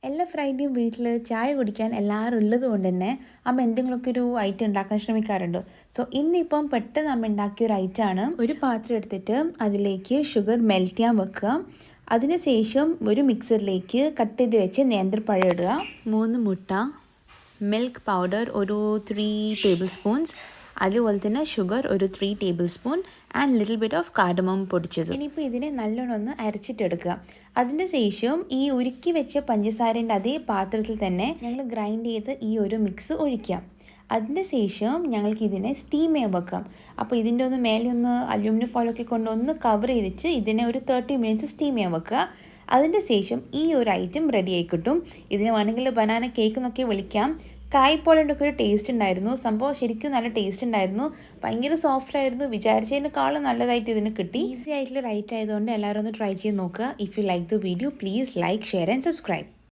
എല്ലാ ഫ്രൈഡേയും വീട്ടിൽ ചായ കുടിക്കാൻ എല്ലാവരും ഉള്ളത് കൊണ്ട് തന്നെ അമ്മ എന്തെങ്കിലുമൊക്കെ ഒരു ഐറ്റം ഉണ്ടാക്കാൻ ശ്രമിക്കാറുണ്ട്. സോ ഇന്നിപ്പം പെട്ടെന്ന് അമ്മ ഉണ്ടാക്കിയ ഒരു ഐറ്റമാണ്. ഒരു പാത്രം എടുത്തിട്ട് അതിലേക്ക് ഷുഗർ മെൽറ്റ് ചെയ്യാൻ വെക്കുക. അതിനുശേഷം ഒരു മിക്സറിലേക്ക് കട്ട് ചെയ്ത് വെച്ച് നേന്ത്രപ്പഴം ഇടുക, 3 മുട്ട, മിൽക്ക് പൗഡർ ഒരു 3 ടേബിൾ സ്പൂൺസ്, അതുപോലെ തന്നെ ഷുഗർ ഒരു 3 table spoon and little bit of cardamom പൊടിച്ചത്. ഇനിയിപ്പോൾ ഇതിനെ നല്ലോണം ഒന്ന് അരച്ചിട്ടെടുക്കുക. അതിൻ്റെ ശേഷം ഈ ഉരുക്കി വെച്ച പഞ്ചസാരേൻ്റെ അതേ പാത്രത്തിൽ തന്നെ ഞങ്ങൾ ഗ്രൈൻഡ് ചെയ്ത് ഈ ഒരു മിക്സ് ഒഴിക്കാം. അതിൻ്റെ ശേഷം ഞങ്ങൾക്ക് ഇതിനെ സ്റ്റീം ചെയ്യാൻ വെക്കാം. അപ്പോൾ ഇതിൻ്റെ ഒന്ന് മേലെ ഒന്ന് അലൂമിനിയം ഫോയിലൊക്കെ കൊണ്ട് ഒന്ന് കവർ ചെയ്തിട്ട് ഇതിനെ ഒരു 30 മിനിറ്റ്സ് സ്റ്റീം ചെയ്യാൻ വെക്കുക. അതിൻ്റെ ശേഷം ഈ ഒരു ഐറ്റം റെഡി ആയി കിട്ടും. ഇതിനെ വേണമെങ്കിൽ ബനാന കേക്ക് എന്നൊക്കെ വിളിക്കാം. കായ്പോളൻ്റെ ഒരു ടേസ്റ്റ് ഉണ്ടായിരുന്നു. സംഭവം ശരിക്കും നല്ല ടേസ്റ്റ് ഉണ്ടായിരുന്നു. ഭയങ്കര സോഫ്റ്റ് ആയിരുന്നു. വിചാരിച്ചതിനേക്കാളും നല്ലതായിട്ട് ഇതിന് കിട്ടി. ഈസി ആയിട്ടുള്ള റൈറ്റ് ആയതുകൊണ്ട് എല്ലാവരും ഒന്ന് ട്രൈ ചെയ്ത് നോക്കുക. If you like the video please like, share and subscribe.